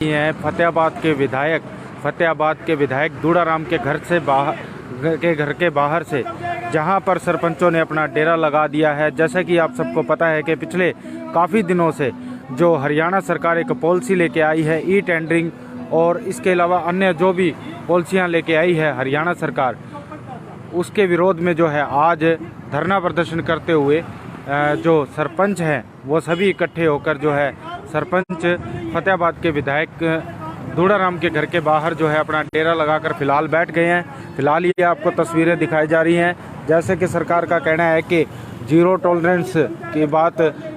हैं फतेहाबाद के विधायक दूड़ाराम के घर के बाहर से, जहां पर सरपंचों ने अपना डेरा लगा दिया है। जैसा कि आप सबको पता है कि पिछले काफ़ी दिनों से जो हरियाणा सरकार एक पॉलिसी लेके आई है ई टेंडरिंग, और इसके अलावा अन्य जो भी पॉलिसियां लेके आई है हरियाणा सरकार, उसके विरोध में जो है आज धरना प्रदर्शन करते हुए जो सरपंच हैं वो सभी इकट्ठे होकर जो है सरपंच फतेहाबाद के विधायक दूड़ाराम के घर के बाहर जो है अपना डेरा लगाकर फिलहाल बैठ गए हैं। फिलहाल ये आपको तस्वीरें दिखाई जा रही हैं। जैसे कि सरकार का कहना है कि जीरो टॉलरेंस की बात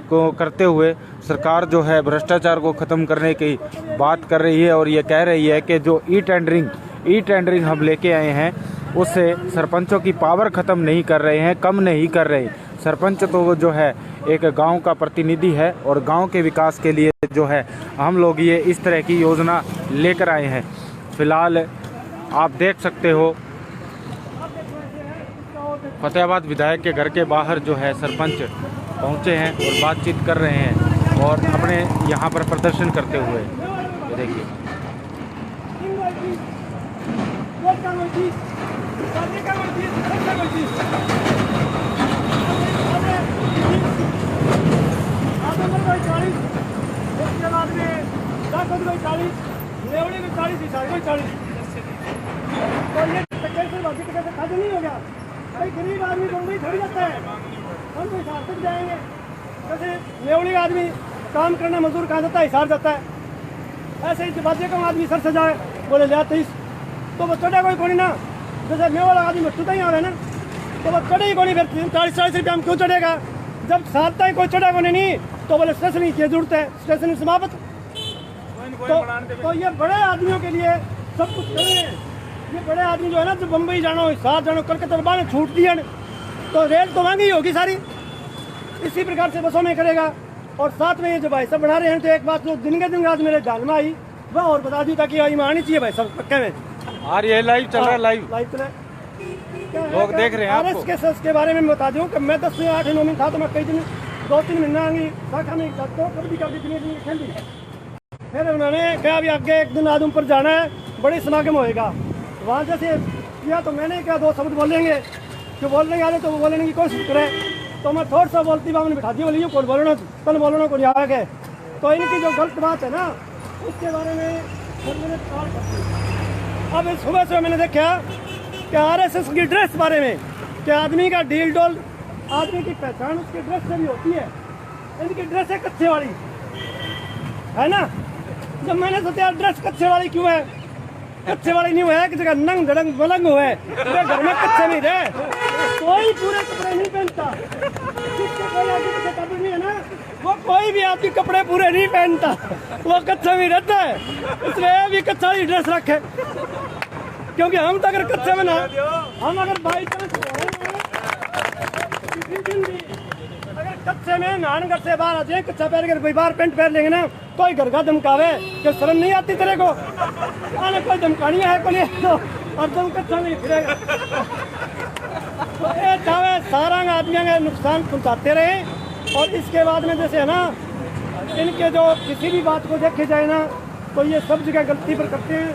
को करते हुए सरकार जो है भ्रष्टाचार को ख़त्म करने की बात कर रही है, और ये कह रही है कि जो ई टेंडरिंग हम लेके आए हैं उससे सरपंचों की पावर ख़त्म नहीं कर रहे हैं, कम नहीं कर रहे। सरपंच तो जो है एक गांव का प्रतिनिधि है, और गांव के विकास के लिए जो है हम लोग ये इस तरह की योजना लेकर आए हैं। फिलहाल आप देख सकते हो फतेहाबाद विधायक के घर के बाहर जो है सरपंच पहुंचे हैं और बातचीत कर रहे हैं और अपने यहाँ पर प्रदर्शन करते हुए। ये देखिए नहीं हो गया। भाई गरीब आदमी मुंबई थोड़ी जाता है, हम तो हिसार तक जाएंगे। जैसे नेवली आदमी काम करना मजदूर कहाँ जाता है, हिसार जाता है। ऐसे ही बाजे का आदमी सर से जाए बोले ले 23 तो वो चढ़ा कोई कोनी ना। जैसे मेवाला आदमी छुट्टा ही आ रहा है ना, तो वो चढ़े ही कोनी। फिर 40-40 रुपया में क्यों चढ़ेगा जब साथ ही कोई चढ़ा कोनी नहीं, तो बोले स्टेशन की जरूरत है, स्टेशन समाप्त। तो ये बड़े आदमियों के लिए सब कुछ कर रहे हैं। ये बड़े आदमी जो है ना, जो बम्बई जानो, हिसार जानो, कलकत्ता बाहर छूट दिया तो रेल तो महंगी होगी सारी, इसी प्रकार से बसों में करेगा। और साथ में ये जो भाई सब बना रहे हैं, तो एक बात जो दिन के दिन आज मेरे ध्यान में आई वह और बता दी ताकि आई में आनी चाहिए भाई सब पक्के में। और ये लाइव चल रहा है, लाइव चल लोग देख रहे हैं। RS के बारे में बता दूं कि मैं 10 से 8 में था, तो मैं कई दिन 2-3 महीना आगे शाखा में कभी खेल। फिर उन्होंने कहा अभी आगे एक दिन आदमपुर जाना है, बड़ी समागम होएगा वहाँ। जैसे किया तो मैंने क्या 2 शब्द बोलेंगे, जो बोलने आए तो वो बोलने की कोशिश करे, तो मैं थोड़ा सा बोलती बात बिठा दी, बोली कौन बोलना कल बोलना को आ गए। तो इनकी जो गलत बात है ना उसके बारे में मैंने अब सुबह से मैंने देखा कि RSS की ड्रेस बारे में कि आदमी का डील डोल, आदमी की पहचान उसकी ड्रेस से भी होती है। इनकी ड्रेस है कच्चे वाली है ना। जब मैंने सोचा ड्रेस कच्चे वाली क्यों है, कच्चे वाली नहीं हुआ है कि जगह नंग धड़ंग मलंग हुआ है, घर में कच्चे नहीं रहे, कोई पूरे कपड़े नहीं पहनता। कोई आदमी कपड़े नहीं है ना, वो कोई भी आदमी कपड़े पूरे नहीं पहनता, वो कच्चा भी रहता है। इसलिए भी कच्चा ही ड्रेस रखे, क्योंकि हम तो अगर कच्चे में ना, हम अगर बाई चांस अगर कच्चे में नहान घर से बाहर आ जाए, कच्चा पहन कर कोई बाहर पेंट पहन लेंगे ना, कोई घर का धमकावे कि शर्म नहीं आती तेरे को, आने कोई धमकानी है को तो और तुम कच्चा नहीं फिरेगा। तो ये चाहे सारा आदमियों का नुकसान पहुँचाते रहे। और इसके बाद में जैसे है ना, इनके जो किसी भी बात को देखे जाए ना, तो ये सब जगह गलती पर करते हैं,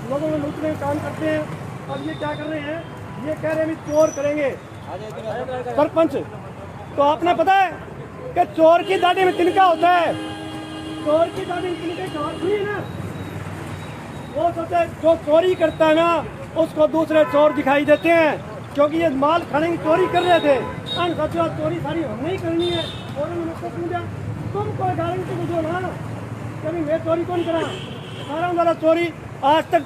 लोगों में लूटने का काम करते हैं। और ये क्या कर रहे हैं, ये कह रहे हैं चोर करेंगे सरपंच। तो आपने पता है कि चोर की दाढ़ी में तिनका होता है, चोर की दाढ़ी में तिनके हाथ नहीं है ना। वो सोचे जो चोरी करता है ना उसको दूसरे चोर दिखाई देते हैं, क्योंकि ये माल खाने की चोरी कर रहे थे। सोचो चोरी सारी हमने ही करनी है, और उन्होंने उसको समझा तुम कोई गारंटी को दो ना, कभी मैं चोरी कौन करा, सारा वाला चोरी। आज तक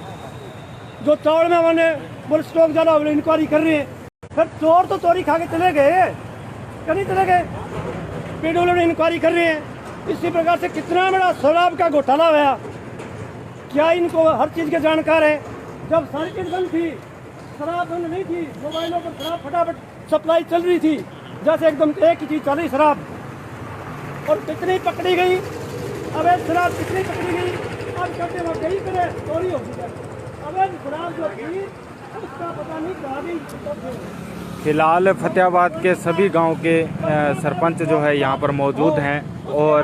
जो चौड़ में उन्होंने बोले स्टॉक ज़्यादा इंक्वायरी कर रहे हैं, फिर चोर तो चोरी खा के चले गए, कहीं चले गए, पीडब्ल्यू ने इंक्वायरी कर रहे हैं। इसी प्रकार से कितना बड़ा शराब का घोटाला हुआ, क्या इनको हर चीज़ के जानकार है। जब सारी चीज़ बंद थी, शराब बंद नहीं थी, मोबाइलों पर शराब फटाफट सप्लाई चल रही थी, जैसे एकदम एक ही चीज़ चल रही शराब। और कितनी पकड़ी गई, अवैध शराब कितनी पकड़ी गई, अब कहते वहाँ गई करे चोरी हो गई। अवैध शराब जो थी उसका पता नहीं कहाँ गई। फिलहाल फतेहाबाद के सभी गांव के सरपंच जो है यहाँ पर मौजूद हैं, और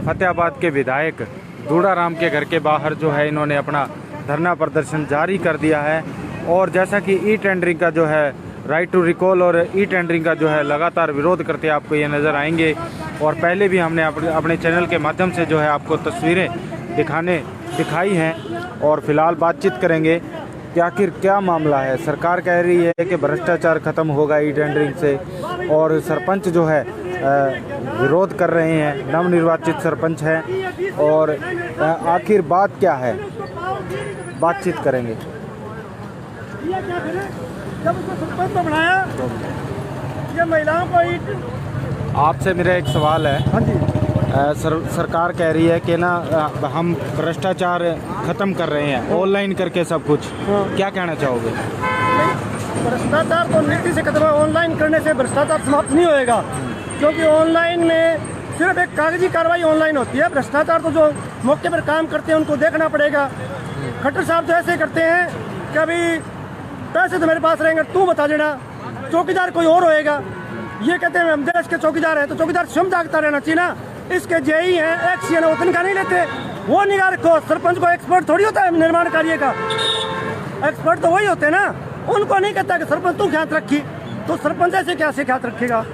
फतेहाबाद के विधायक दूड़ाराम के घर के बाहर जो है इन्होंने अपना धरना प्रदर्शन जारी कर दिया है। और जैसा कि ई टेंडरिंग का जो है राइट टू रिकॉल और ई टेंडरिंग का जो है लगातार विरोध करते आपको ये नज़र आएंगे। और पहले भी हमने अपने चैनल के माध्यम से जो है आपको तस्वीरें दिखाई हैं। और फिलहाल बातचीत करेंगे कि आखिर क्या मामला है। सरकार कह रही है कि भ्रष्टाचार खत्म होगा ई टेंडरिंग से, और सरपंच जो है विरोध कर रहे हैं, नवनिर्वाचित सरपंच हैं। और आखिर बात क्या है, बातचीत करेंगे। जब उसको सरपंच को बनाया, ये महिलाओं को आपसे मेरा एक सवाल है। हाँ जी। सरकार कह रही है कि ना हम भ्रष्टाचार खत्म कर रहे हैं, ऑनलाइन करके सब कुछ। क्या कहना चाहोगे? भ्रष्टाचार तो नीति से खत्म है, ऑनलाइन करने से भ्रष्टाचार समाप्त नहीं होएगा, क्योंकि ऑनलाइन में सिर्फ एक कागजी कार्रवाई ऑनलाइन होती है। भ्रष्टाचार तो जो मौके पर काम करते हैं उनको देखना पड़ेगा। खट्टर साहब तो ऐसे करते हैं कि अभी पैसे तो मेरे पास रहेंगे, तू बता देना, चौकीदार कोई और होएगा। ये कहते हैं हम देश के चौकीदार हैं, तो चौकीदार स्वयं जागता रहना चाहिए ना। इसके जेई हैं, एक्सीएन है, वो तनख्वाह नहीं लेते, वो निगाह रखो। सरपंच को एक्सपर्ट थोड़ी होता है निर्माण कार्य का, एक्सपर्ट तो वही होते हैं ना। उनको नहीं कहता कि सरपंच तू ख्यात रखी, तो सरपंच ऐसे कैसे ख्यात रखेगा?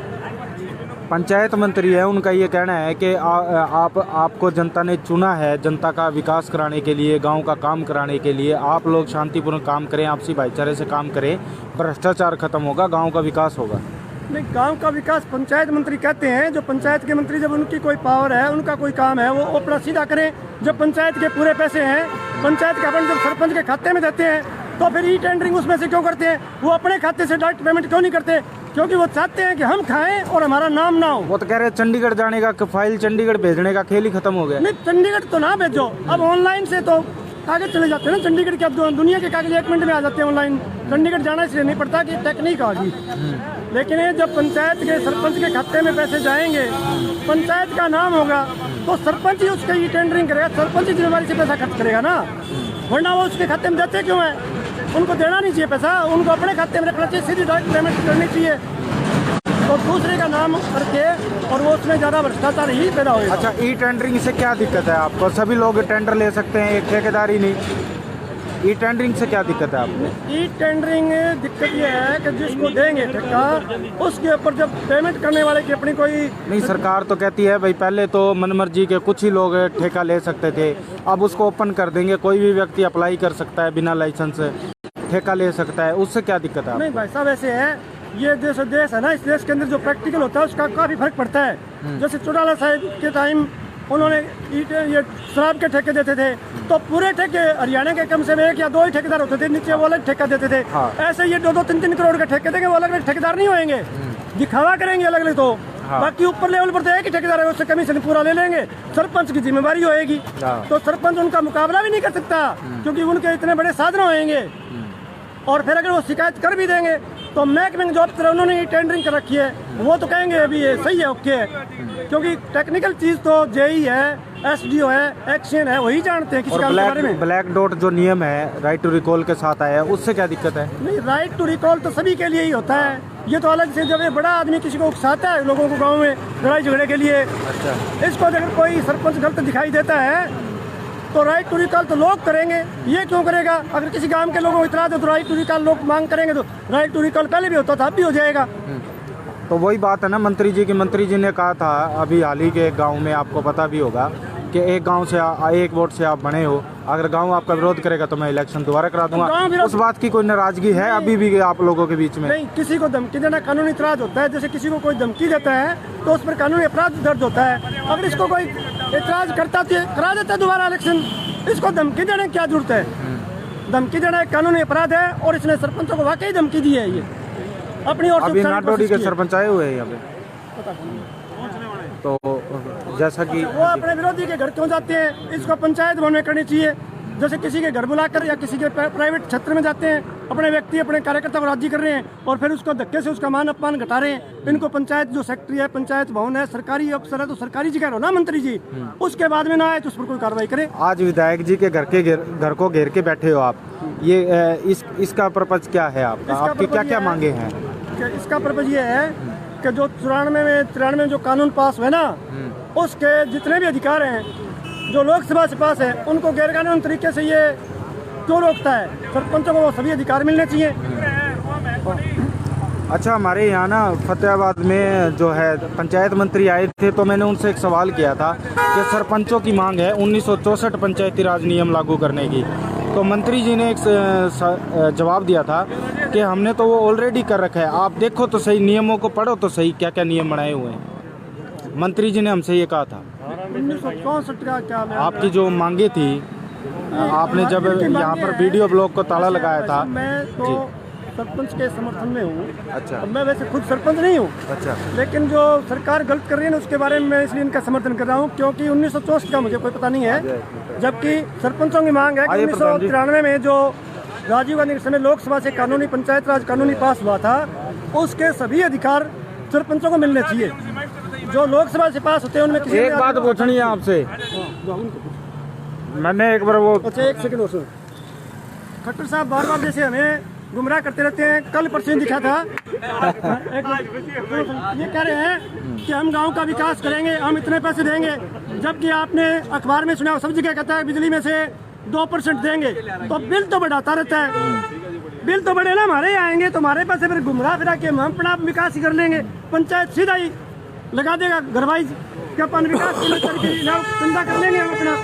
पंचायत मंत्री है, उनका ये कहना है कि आपको जनता ने चुना है जनता का विकास कराने के लिए, गांव का काम कराने के लिए। आप लोग शांतिपूर्ण काम करें, आपसी भाईचारे से काम करें, भ्रष्टाचार खत्म होगा, गांव का विकास होगा। नहीं, गांव का विकास पंचायत मंत्री कहते हैं। जो पंचायत के मंत्री, जब उनकी कोई पावर है, उनका कोई काम है, वो अपना सीधा करें। जब पंचायत के पूरे पैसे हैं, पंचायत के अपन जब सरपंच के खाते में देते हैं, तो फिर ई टेंडरिंग उसमें से क्यों करते हैं? वो अपने खाते से डायरेक्ट पेमेंट क्यों नहीं करते? क्योंकि वो चाहते हैं कि हम खाएं और हमारा नाम ना हो। वो तो कह रहे हैं चंडीगढ़ जाने का, फाइल चंडीगढ़ भेजने का खेल ही खत्म हो गया। नहीं, चंडीगढ़ तो ना भेजो, अब ऑनलाइन से तो कागज चले जाते हैं ना चंडीगढ़ के। अब दुनिया के कागज 1 मिनट में आ जाते हैं ऑनलाइन। चंडीगढ़ जाना इसलिए नहीं पड़ता कि टेक्निक आ गई। लेकिन ये जब पंचायत के सरपंच के खाते में पैसे जाएंगे, पंचायत का नाम होगा, तो सरपंच ही उसके ई टेंडरिंग करेगा, सरपंच ही जिम्मेदारी से पैसा खर्च करेगा ना। वरना वो उसके खाते में देते क्यों है? उनको देना नहीं चाहिए पैसा, उनको अपने खाते में रखना चाहिए, सीधी डायरेक्ट पेमेंट करनी चाहिए। तो दूसरे का नाम करके, और वो उसमें ज़्यादा भ्रष्टाचार ही पैदा होगा। अच्छा, ई टेंडरिंग से क्या दिक्कत है आपको? सभी लोग टेंडर ले सकते हैं, एक ठेकेदार ही नहीं। ई टेंडरिंग से क्या दिक्कत है आपको? ई टेंडरिंग दिक्कत ये है कि जिसको देंगे ठेका, उसके ऊपर जब पेमेंट करने वाले की अपनी कोई नहीं। सरकार तो कहती है भाई पहले तो मनमर्जी के कुछ ही लोग ठेका ले सकते थे, अब उसको ओपन कर देंगे, कोई भी व्यक्ति अप्लाई कर सकता है, बिना लाइसेंस ठेका ले सकता है। उससे क्या दिक्कत है? नहीं भाई साहब, ऐसे है, ये देश है ना, इस देश के अंदर जो प्रैक्टिकल होता है उसका काफ़ी फर्क पड़ता है। जैसे चौटाला साहब के टाइम उन्होंने ये शराब के ठेके देते थे, तो पूरे ठेके हरियाणा के कम से कम 1 या 2 ही ठेकेदार होते थे, नीचे वो अलग ठेका देते थे। हाँ। ऐसे ये 2-2, 3-3 करोड़ के ठेके देंगे, वो अलग अलग ठेकेदार नहीं होंगे, दिखावा करेंगे अलग अलग। तो हाँ। बाकी ऊपर लेवल पर तो एक ही ठेकेदार है, उससे कमीशन पूरा ले लेंगे, सरपंच की जिम्मेवारी होएगी। हाँ। तो सरपंच उनका मुकाबला भी नहीं कर सकता, क्योंकि उनके इतने बड़े साधन होंगे। और फिर अगर वो शिकायत कर भी देंगे, तो महकमे जो तरह उन्होंने ये टेंडरिंग कर रखी है, वो तो कहेंगे अभी ये सही है, ओके है, क्योंकि टेक्निकल चीज तो जेई है, एसडीओ है, एक्शन है, वही जानते हैं किस काम के बारे में। ब्लैक डॉट जो नियम है राइट टू रिकॉल के साथ आया है, उससे क्या दिक्कत है? नहीं, राइट टू रिकॉल तो सभी के लिए ही होता है। ये तो अलग से जब ये बड़ा आदमी किसी को उकसाता है लोगों को गाँव में लड़ाई झगड़े के लिए, अच्छा, इसको अगर कोई सरपंच गलत दिखाई देता है तो राइट टू रिकॉल तो लोग करेंगे, ये क्यों करेगा? अगर किसी गांव के लोगों को इतराज है तो राइट टू रिकॉल लोग मांग करेंगे, तो राइट टू रिकॉल पहले भी होता था, अब भी हो जाएगा। तो वही बात है ना मंत्री जी की। मंत्री जी ने कहा था अभी हाल ही के गांव में, आपको पता भी होगा कि एक गांव से एक वोट से आप बने हो, अगर गांव आपका विरोध करेगा तो मैं इलेक्शन दोबारा करा दूंगा। उस बात की कोई नाराजगी है अभी भी आप लोगों के बीच में? नहीं, किसी को धमकी देना कानूनी इतराज होता है। जैसे किसी को कोई धमकी देता है तो उस पर कानूनी अपराध दर्ज होता है। अगर इसको कोई इतराज करता तो करा देता है दोबारा इलेक्शन, इसको धमकी देने की क्या जरूरत है? धमकी देना एक कानूनी अपराध है, और इसने सरपंचों को वाकई धमकी दी है। ये अपनी ओर से अभी नाटोडी के सरपंच आए हुए हैं यहाँ पे, तो जैसा कि वो अपने विरोधी के घर क्यों जाते हैं, इसको पंचायत भवन में करनी चाहिए। जैसे किसी के घर बुलाकर या किसी के प्राइवेट क्षेत्र में जाते हैं, अपने व्यक्ति अपने कार्यकर्ता को राजी कर रहे हैं, और फिर उसको धक्के से उसका मान अपमान घटा रहे हैं। इनको पंचायत जो सेक्रेटरी है, पंचायत भवन है, सरकारी अफसर है, तो सरकारी जी कह रहे हो ना मंत्री जी, उसके बाद में ना आए तो उस पर कोई कार्रवाई करे। आज विधायक जी के घर को घेर के बैठे हो आप, ये इसका पर्पज क्या है आपका? आपकी क्या क्या मांगे हैं? इसका पर्पज ये है कि जो 93 में जो कानून पास हुआ ना, उसके जितने भी अधिकार हैं जो लोकसभा से पास है उनको गैरकानूनी तरीके से ये क्यों रोकता है? सरपंचों को वो सभी अधिकार मिलने चाहिए। अच्छा, हमारे यहाँ ना फतेहाबाद में जो है पंचायत मंत्री आए थे, तो मैंने उनसे एक सवाल किया था कि सरपंचों की मांग है 1964 पंचायती राज नियम लागू करने की। तो मंत्री जी ने एक जवाब दिया था कि हमने तो वो ऑलरेडी कर रखा है, आप देखो तो सही, नियमों को पढ़ो तो सही, क्या क्या नियम बनाए हुए हैं। मंत्री जी ने हमसे ये कहा था। 1964 का क्या आपकी जो मांगे थी, आपने जब यहाँ पर वीडियो ब्लॉग को ताला लगाया था। मैं तो सरपंच के समर्थन में हूँ। अच्छा। अब मैं वैसे खुद सरपंच नहीं हूँ। अच्छा। लेकिन जो सरकार गलत कर रही है ना, उसके बारे में मैं इसलिए इनका समर्थन कर रहा हूँ, क्योंकि 1964 का मुझे कोई पता नहीं है। जबकि सरपंचों की मांग है कि 1993 में जो राजीव गांधी के समय लोकसभा से कानूनी पंचायत राज कानूनी पास हुआ था, उसके सभी अधिकार सरपंचों को मिलने चाहिए। जो लोकसभा से पास होते हैं उनमें किसी एक बात पूछनी है आपसे, मैंने एक बार वो। अच्छा, एक सेकंड और सुनो। खट्टर साहब बार बार जैसे हमें गुमराह करते रहते हैं। कल परसों दिखा था ये कह रहे हैं कि हम गांव का विकास करेंगे, हम इतने पैसे देंगे, जबकि आपने अखबार में सुना सब जगह कहता है बिजली में से 2% देंगे। तो बिल तो बढ़ाता रहता है। बिल तो बढ़े ना, हमारे आएंगे तो हमारे पैसे फिर घुमरा फिरा के हम अपना विकास ही कर लेंगे। पंचायत सीधा ही लगा देगा घर वाइज कि अपन विकास चंदा कर लेंगे हम अपना।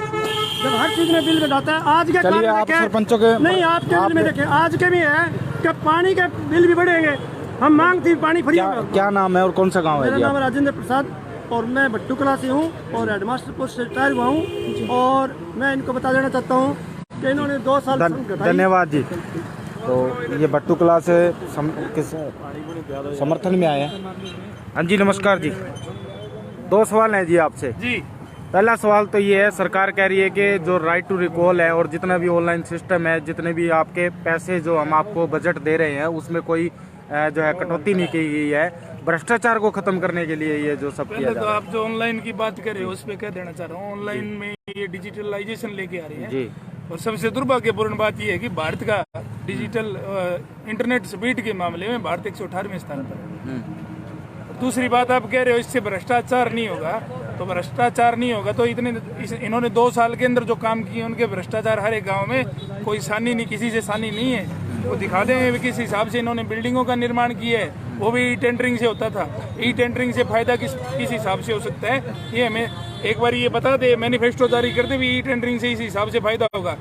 जब हर चीज में बिल बढ़ाता है। आज के चलिए, आप सरपंचों के नहीं, आपके बिल में देखें, आज के भी है कि पानी के बिल भी बढ़ेंगे। हम मांग थी पानी फ्री। क्या नाम है और कौन सा गांव है? मेरा नाम है राजेंद्र प्रसाद और मैं भट्टू कला से हूँ और हेडमास्टर पोस्ट से रिटायर हुआ हूँ। और मैं इनको बता देना चाहता हूँ कि इन्होंने 2 साल धन्यवाद जी। तो ये भट्टू कला से किस समर्थन में आए हैं? हाँ जी, नमस्कार जी। 2 सवाल हैं जी आपसे जी। पहला सवाल तो ये है, सरकार कह रही है कि जो राइट टू रिकॉल है और जितना भी ऑनलाइन सिस्टम है, जितने भी आपके पैसे जो हम आपको बजट दे रहे हैं, उसमें कोई जो है कटौती नहीं की गई है। भ्रष्टाचार को खत्म करने के लिए ये जो सब किया जा रहा है। आप जो ऑनलाइन की बात कर रहे हो उस पर क्या देना चाह रहा हूँ। ऑनलाइन में ये डिजिटलाइजेशन लेके आ रही है जी। और सबसे दुर्भाग्यपूर्ण बात ये है कि भारत का डिजिटल इंटरनेट स्पीड के मामले में भारत 118वें स्थान पर है। दूसरी बात आप कह रहे हो इससे भ्रष्टाचार नहीं होगा, तो भ्रष्टाचार नहीं होगा तो इन्होंने 2 साल के अंदर जो काम किए उनके भ्रष्टाचार हर एक गांव में कोई सानी नहीं, किसी से सानी नहीं है। वो दिखा देंगे किस हिसाब से इन्होंने बिल्डिंगों का निर्माण किया है, वो भी ई टेंडरिंग से होता था। ई टेंडरिंग से फायदा किस हिसाब से हो सकता है, ये हमें एक बार ये बता दे। मैनिफेस्टो जारी कर दे भी ई टेंडरिंग से इस हिसाब से फायदा होगा।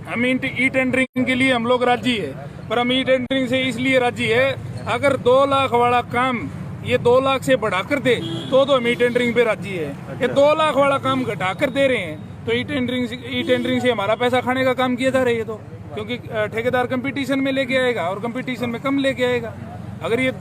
हम ई टेंडरिंग के लिए हम लोग राजी है, पर हम ई टेंडरिंग से इसलिए राजी है अगर 2 लाख वाला काम ये 2 लाख से बढ़ाकर दे तो हम ई टेंडरिंग पे राजी है। ये 2 लाख वाला काम घटाकर दे रहे हैं तो ई टेंडरिंग से हमारा पैसा खाने का काम किया जा रहा है। तो क्योंकि ठेकेदार कंपटीशन में लेके आएगा और कंपटीशन में कम लेके आएगा। अगर ये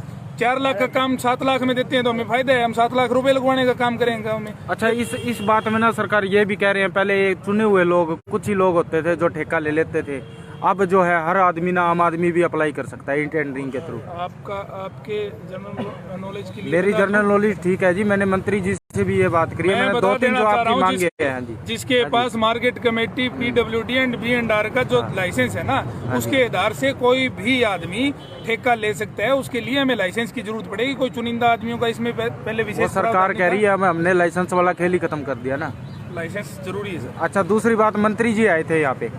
4 लाख का काम 7 लाख में देते हैं तो हमें फायदा है, हम 7 लाख रुपए लगवाने का काम करेंगे गाँव में। अच्छा, इस बात में ना सरकार ये भी कह रहे हैं, पहले चुने हुए लोग, कुछ ही लोग होते थे जो ठेका ले लेते थे, अब जो है हर आदमी ना आम आदमी भी अप्लाई कर सकता है टेंडरिंग के थ्रू। आपके जनरल नॉलेज के लिए मेरी जनरल नॉलेज ठीक है जी, मैंने मंत्री जी से भी ये बात करी है। मैंने 2-3 जो आपकी मांगे हैं जी। जिसके पास market committee PWD and B&R का जो लाइसेंस है ना, उसके आधार से कोई भी आदमी ठेका ले सकता है। उसके लिए हमें लाइसेंस की जरूरत पड़ेगी। कोई चुनिंदा आदमियों का इसमें पहले विशेष सरकार कह रही है हमने लाइसेंस वाला खेल ही खत्म कर दिया ना। लाइसेंस जरूरी है सर। अच्छा, दूसरी बात, मंत्री जी आए थे यहाँ पे।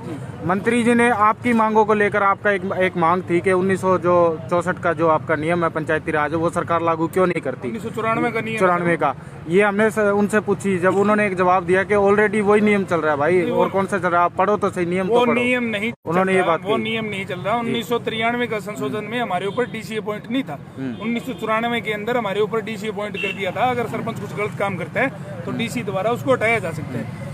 मंत्री जी ने आपकी मांगों को लेकर, आपका एक मांग थी कि 1964 का जो आपका नियम है पंचायती राज, वो सरकार लागू क्यों नहीं करती? 1994 का नियम, 94 का। ये हमने उनसे पूछी, जब उन्होंने एक जवाब दिया कि ऑलरेडी वही नियम चल रहा है भाई, और कौन सा चल रहा है, आप पढ़ो तो सही नियम। वो तो नियम नहीं, उन्होंने ये बात, वो नियम नहीं चल रहा। 1993 का संशोधन में हमारे ऊपर DC अपॉइंट नहीं था। 1994 के अंदर हमारे ऊपर DC अपॉइंट कर दिया था। अगर सरपंच कुछ गलत काम करता है तो DC द्वारा उसको हटाया जा सकता है।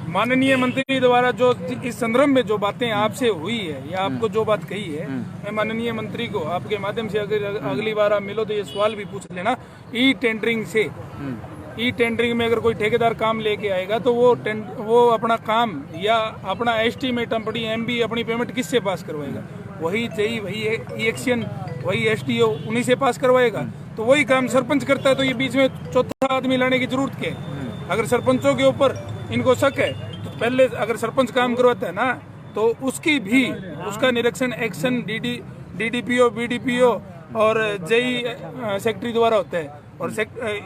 माननीय मंत्री द्वारा जो इस संदर्भ में जो बातें आपसे हुई है या आपको जो बात कही है, मैं माननीय मंत्री को आपके माध्यम से अगर अगली बार आप मिलो तो ये सवाल भी पूछ लेना। ई टेंडरिंग से, ई टेंडरिंग में अगर कोई ठेकेदार काम लेके आएगा तो वो अपना काम या अपना एस्टीमेट, अपनी MB, अपनी पेमेंट किससे पास करवाएगा? वही JE, वही एक्शन, वही SDO, उन्हीं से पास करवाएगा। तो वही काम सरपंच करता है, तो ये बीच में चौथा आदमी लाने की जरूरत क्या है? अगर सरपंचों के ऊपर इनको शक है तो पहले अगर सरपंच काम करवाता है ना तो उसकी भी उसका निरीक्षण एक्शन DDPO, BDPO और JE सेक्रेटरी द्वारा होता है और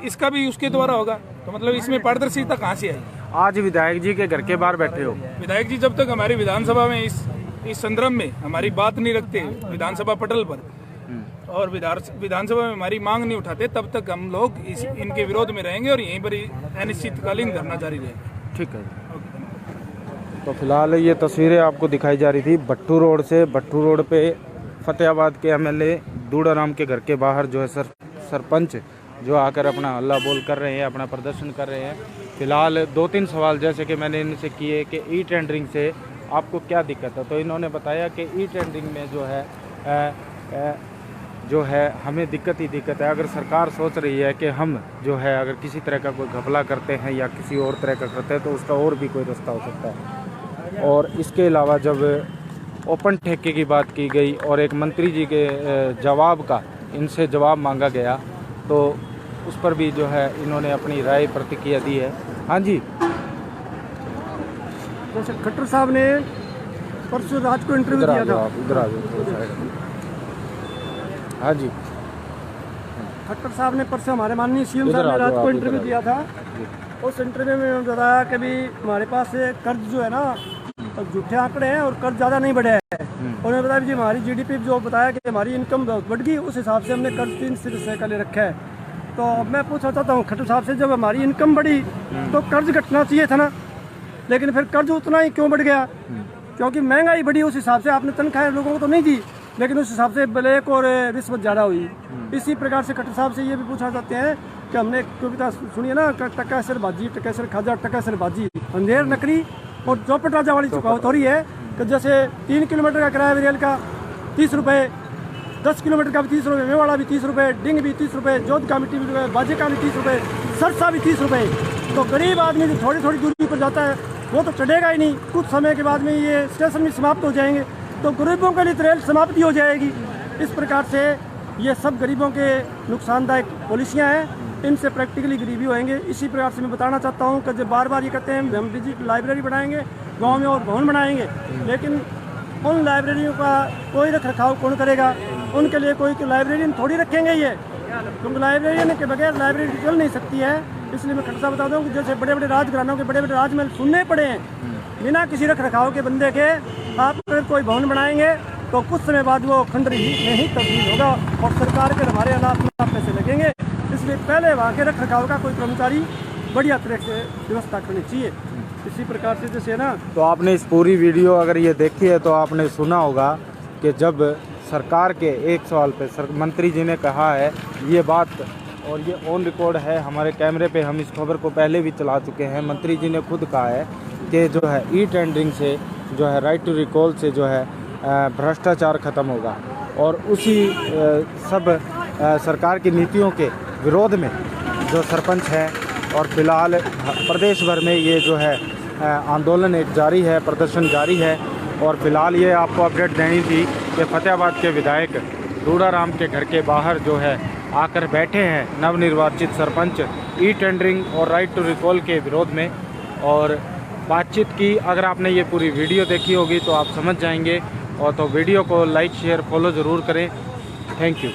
इसका भी उसके द्वारा होगा। तो मतलब इसमें पारदर्शिता कहाँ से आई? आज विधायक जी के घर के बाहर बैठे हो। विधायक जी जब तक हमारी विधानसभा में इस संदर्भ में हमारी बात नहीं रखते विधानसभा पटल पर और विधानसभा में हमारी मांग नहीं उठाते, तब तक हम लोग इनके विरोध में रहेंगे और यहीं पर अनिश्चितकालीन धरना जारी रहेगा। ठीक है। तो फिलहाल ये तस्वीरें आपको दिखाई जा रही थी भट्टू रोड से। भट्टू रोड पे फतेहाबाद के एमएलए दूड़ाराम के घर के बाहर जो है सरपंच जो आकर अपना हल्ला बोल कर रहे हैं, अपना प्रदर्शन कर रहे हैं। फिलहाल 2-3 सवाल जैसे कि मैंने इनसे किए कि ई टेंडरिंग से आपको क्या दिक्कत है, तो इन्होंने बताया कि ई टेंडरिंग में जो है हमें दिक्कत ही दिक्कत है। अगर सरकार सोच रही है कि हम जो है अगर किसी तरह का कोई घपला करते हैं या किसी और तरह का करते हैं तो उसका और भी कोई रास्ता हो सकता है। और इसके अलावा जब ओपन ठेके की बात की गई और एक मंत्री जी के जवाब का इनसे जवाब मांगा गया तो उस पर भी जो है इन्होंने अपनी राय प्रतिक्रिया दी है। हाँ जी, जैसे खट्टर साहब ने परसों रात को इंटरव्यू दिया था। इधर आ जाओ। हाँ जी, खट्टर साहब ने परसों हमारे माननीय सीएम साहब ने रात को इंटरव्यू दिया था। उस इंटरव्यू में उन्होंने बताया कि भी हमारे पास कर्ज जो है ना झूठे आंकड़े हैं और कर्ज ज़्यादा नहीं बढ़े है। उन्होंने बताया जी हमारी जीडीपी जो बताया कि हमारी इनकम बहुत बढ़ गई, उस हिसाब से हमने कर्ज 3% का ले रखा है। तो अब मैं पूछना चाहता हूँ खट्टर साहब से, जब हमारी इनकम बढ़ी तो कर्ज घटना चाहिए था ना, लेकिन फिर कर्ज उतना ही क्यों बढ़ गया? क्योंकि महंगाई बढ़ी, उस हिसाब से आपने तनख्वाहें लोगों को तो नहीं दी, लेकिन उस हिसाब से ब्लैक और रिश्वत ज़्यादा हुई। इसी प्रकार से खट्टर साहब से ये भी पूछना चाहते हैं कि हमने कविता सुनिए ना, टक्का बाजी टक्का खाजा टक्का बाजी अंधेर नकली और चौपट राजा वाली चुकावट हो रही है कि जैसे 3 किलोमीटर का किराया रेल का 30 रुपये, 10 किलोमीटर का भी 30 रुपये, मेवाड़ा भी 30 रुपये, डिंग भी 30 रुपये, जोध का भी 30 रुपये, बाजे का भी 30 रुपये, सरसा भी 30 रुपये। तो गरीब आदमी जो थोड़ी थोड़ी दूरी पर जाता है वो तो चढ़ेगा ही नहीं, कुछ समय के बाद में ये स्टेशन भी समाप्त हो जाएंगे, तो गरीबों के लिए रेल समाप्ति हो जाएगी। इस प्रकार से ये सब गरीबों के नुकसानदायक पॉलिसियाँ हैं, इनसे प्रैक्टिकली गरीबी होएंगे। इसी प्रकार से मैं बताना चाहता हूँ कि जब बार बार ये कहते हैं हम डिजिटल लाइब्रेरी बनाएंगे, गांव में और भवन बनाएंगे, लेकिन उन लाइब्रेरियों का कोई रख रखाव कौन करेगा? उनके लिए कोई लाइब्रेरियन थोड़ी रखेंगे ये, क्योंकि लाइब्रेरियन के बगैर लाइब्रेरी चल नहीं सकती है। इसलिए मैं खट्टर बता दूँ कि जैसे बड़े बड़े राजघरानों के बड़े बड़े राजमहल सुनने पड़े हैं बिना किसी रख रखाव के बंदे के। आप अगर कोई भवन बनाएंगे तो कुछ समय बाद वो खंडर में ही तब्दील होगा और सरकार के हमारे अनाथ में पैसे लगेंगे। इसलिए पहले वहाँ के रख रखाव का कोई कर्मचारी बढ़िया तरह से व्यवस्था करनी चाहिए। इसी प्रकार से जैसे ना, तो आपने इस पूरी वीडियो अगर ये देखी है तो आपने सुना होगा कि जब सरकार के एक सवाल पे मंत्री जी ने कहा है ये बात, और ये ऑन रिकॉर्ड है हमारे कैमरे पे, हम इस खबर को पहले भी चला चुके हैं। मंत्री जी ने खुद कहा है कि जो है ई टेंडरिंग से जो है राइट टू रिकॉल से जो है भ्रष्टाचार खत्म होगा और उसी सब सरकार की नीतियों के विरोध में जो सरपंच हैं और फिलहाल प्रदेश भर में ये जो है आंदोलन एक जारी है, प्रदर्शन जारी है। और फिलहाल ये आपको अपडेट देनी थी कि फतेहाबाद के विधायक दूड़ाराम के घर के बाहर जो है आकर बैठे हैं नवनिर्वाचित सरपंच ई टेंडरिंग और राइट टू रिकॉल के विरोध में और बातचीत की। अगर आपने ये पूरी वीडियो देखी होगी तो आप समझ जाएंगे, और तो वीडियो को लाइक शेयर फॉलो ज़रूर करें। Thank you.